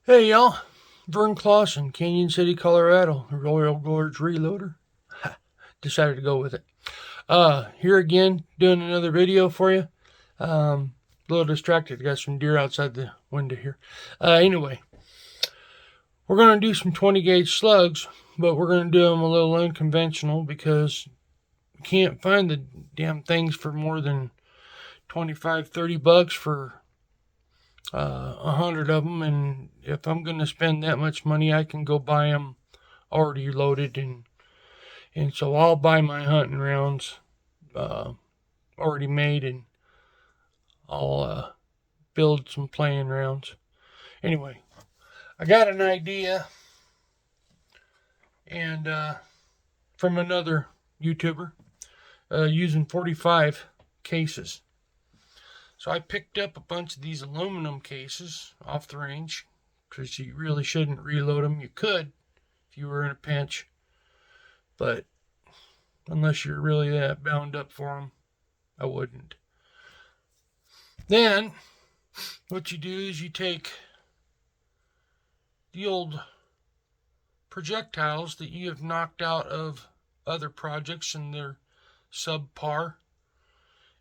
Hey y'all, Vern Clausen, Canyon City, Colorado, Royal Gorge Reloader. Decided to go with it. Here again, doing another video for you. A little distracted, got some deer outside the window here. Anyway, we're going to do some 20 gauge slugs, but we're going to do them a little unconventional because we can't find the damn things for more than 25, 30 bucks for 100 of them, and if I'm going to spend that much money, I can go buy them already loaded, and so I'll buy my hunting rounds already made, and I'll build some playing rounds. Anyway, I got an idea, and from another YouTuber using 45 cases. So I picked up a bunch of these aluminum cases off the range because you really shouldn't reload them. You could if you were in a pinch, but unless you're really that bound up for them, I wouldn't. Then what you do is you take the old projectiles that you have knocked out of other projects and they're subpar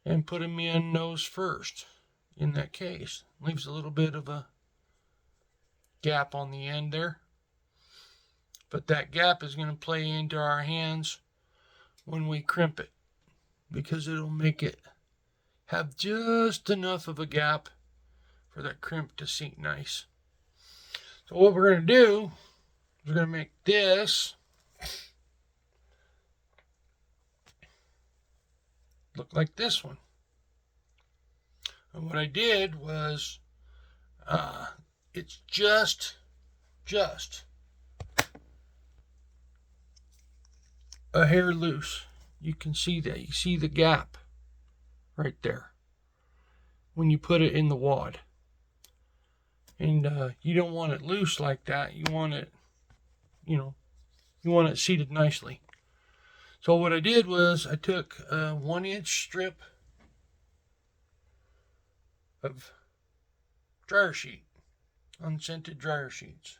and put them in nose first in that case. Leaves a little bit of a gap on the end there. But that gap is going to play into our hands when we crimp it because it'll make it have just enough of a gap for that crimp to sink nice. So what we're going to do is we're going to make this look like this one. And what I did was it's just a hair loose. You can see that. You see the gap right there when you put it in the wad. And you don't want it loose like that. You want it, you want it seated nicely. So what I did was I took a 1-inch strip of dryer sheet, unscented dryer sheets.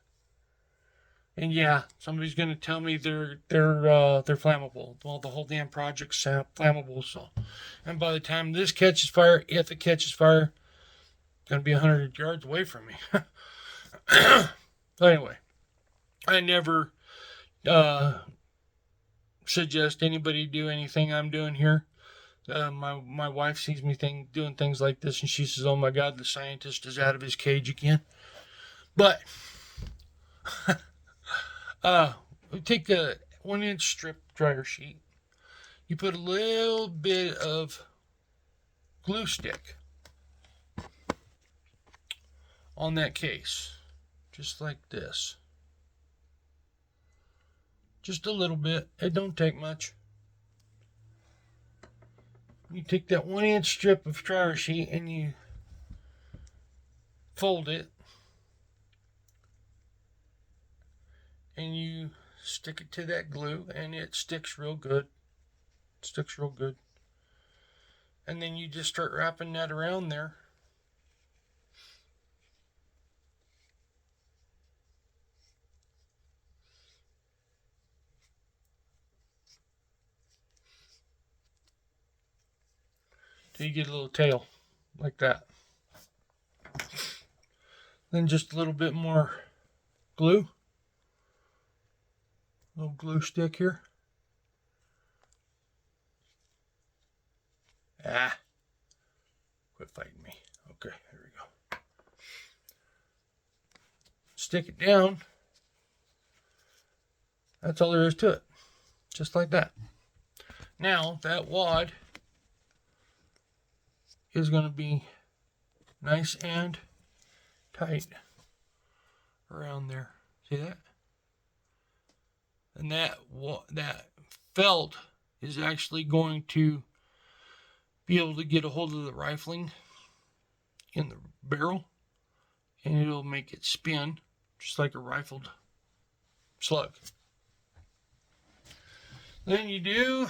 And yeah, somebody's gonna tell me they're flammable. Well, the whole damn project's flammable. So, and by the time this catches fire, if it catches fire, it's gonna be 100 yards away from me. So anyway, I never suggest anybody do anything I'm doing here. My wife sees me doing things like this, and she says, "Oh my God, the scientist is out of his cage again." But we take a 1-inch strip dryer sheet. You put a little bit of glue stick on that case, just like this. Just a little bit. It don't take much. You take that 1-inch strip of dryer sheet and you fold it and you stick it to that glue, and it sticks real good. And then you just start wrapping that around there. Till you get a little tail like that. Then just a little bit more glue. Little glue stick here. Quit fighting me. Okay, there we go. Stick it down. That's all there is to it. Just like that. Now, that wad is going to be nice and tight around there. See that? And that felt is actually going to be able to get a hold of the rifling in the barrel, and it'll make it spin just like a rifled slug. Then you do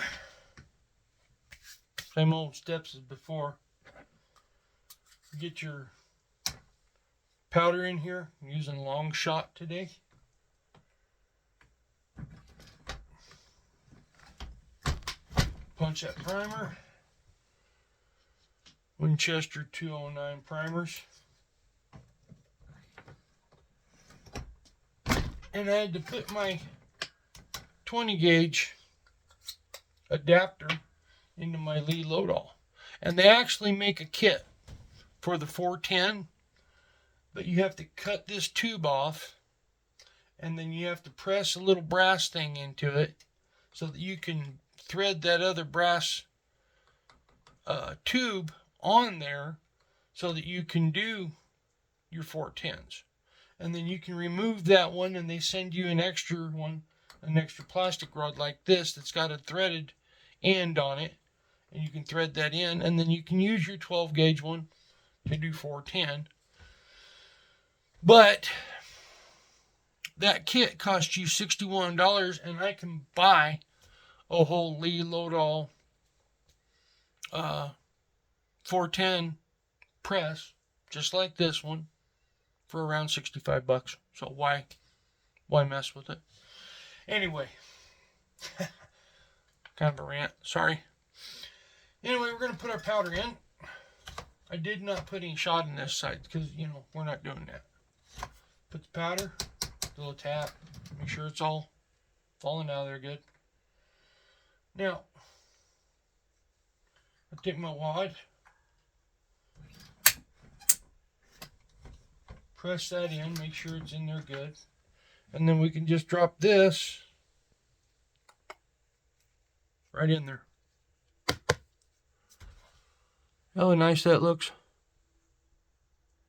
same old steps as before. Get your powder in here. I'm using Long Shot today. Punch that primer. Winchester 209 primers. And I had to put my 20 gauge adapter into my Lee Loadall. And they actually make a kit for the 410, but you have to cut this tube off, and then you have to press a little brass thing into it so that you can thread that other brass tube on there so that you can do your 410s. And then you can remove that one, and they send you an extra one, an extra plastic rod like this that's got a threaded end on it, and you can thread that in, and then you can use your 12 gauge one to do 410. But that kit costs you $61, and I can buy a whole Lee Loadall 410 press just like this one for around $65. So why mess with it? Anyway, kind of a rant, sorry. Anyway, we're going to put our powder in. I did not put any shot in this side because, we're not doing that. Put the powder, a little tap, make sure it's all falling out of there good. Now, I take my wad, press that in, make sure it's in there good, and then we can just drop this right in there. How nice that looks.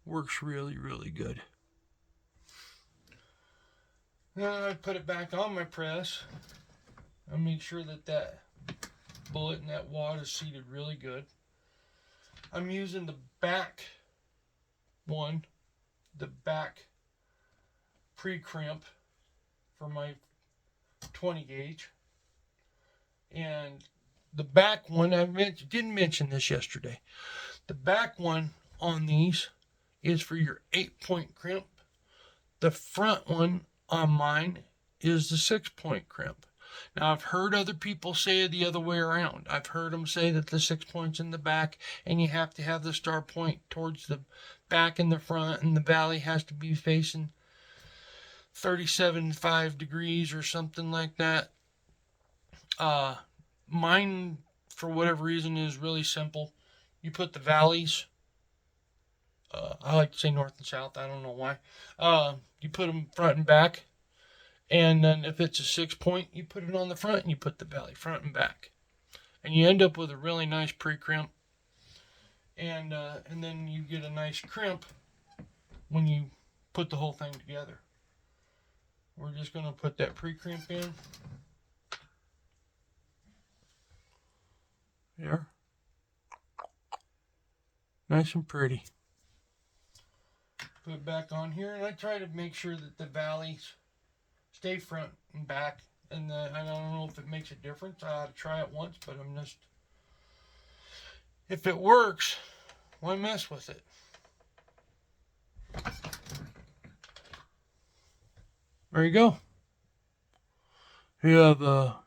Works really, really good. Now I put it back on my press. I make sure that bullet and that wad is seated really good. I'm using the back one, the back pre-crimp for my 20 gauge. And the back one, I didn't mention this yesterday. The back one on these is for your 8-point crimp. The front one on mine is the 6-point crimp. Now, I've heard other people say it the other way around. I've heard them say that the 6 point's in the back, and you have to have the star point towards the back and the front, and the valley has to be facing 37.5 degrees or something like that. Mine, for whatever reason, is really simple. You put the valleys, I like to say north and south, I don't know why. You put them front and back, and then if it's a 6-point, you put it on the front, and you put the valley front and back. And you end up with a really nice pre-crimp, and then you get a nice crimp when you put the whole thing together. We're just going to put that pre-crimp in. There. Nice and pretty. Put it back on here, and I try to make sure that the valleys stay front and back. And I don't know if it makes a difference. I ought to try it once, but if it works, why mess with it? There you go. You have a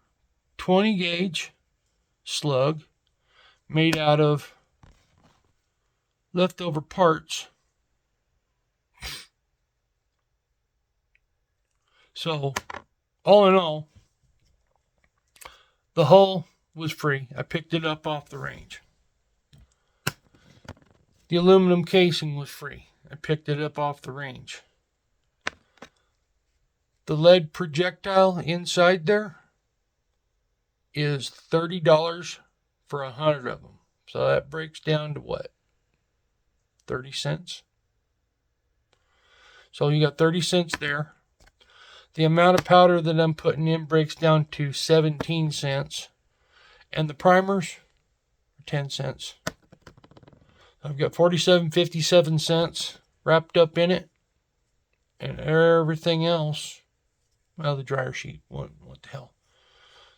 20 gauge slug made out of leftover parts. So, all in all, the hull was free. I picked it up off the range. The aluminum casing was free. I picked it up off the range. The lead projectile inside there is $30 for 100 of them. So that breaks down to what? 30 cents. So you got 30 cents there. The amount of powder that I'm putting in breaks down to 17 cents. And the primers are 10 cents. I've got 57 cents wrapped up in it. And everything else, well, the dryer sheet, what the hell?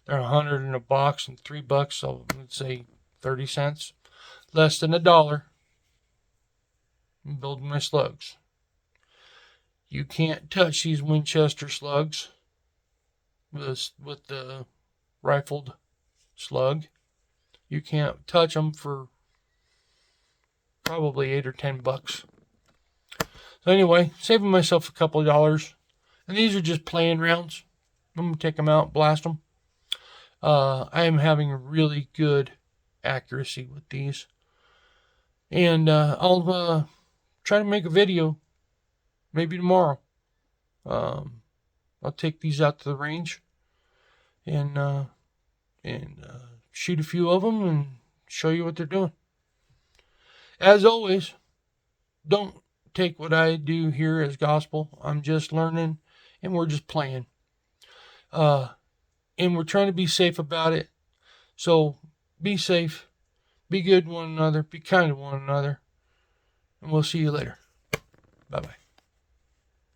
They're 100 in a box and $3, so let's say 30 cents. Less than $1. I'm building my slugs. You can't touch these Winchester slugs with the rifled slug. You can't touch them for probably $8 or $10. So anyway, saving myself a couple of dollars. And these are just playing rounds. I'm going to take them out, blast them. I am having really good accuracy with these. And I'll try to make a video maybe tomorrow. I'll take these out to the range and shoot a few of them and show you what they're doing. As always, don't take what I do here as gospel. I'm just learning and we're just playing. And we're trying to be safe about it. So be safe, be good to one another, be kind to one another, and we'll see you later. Bye-bye.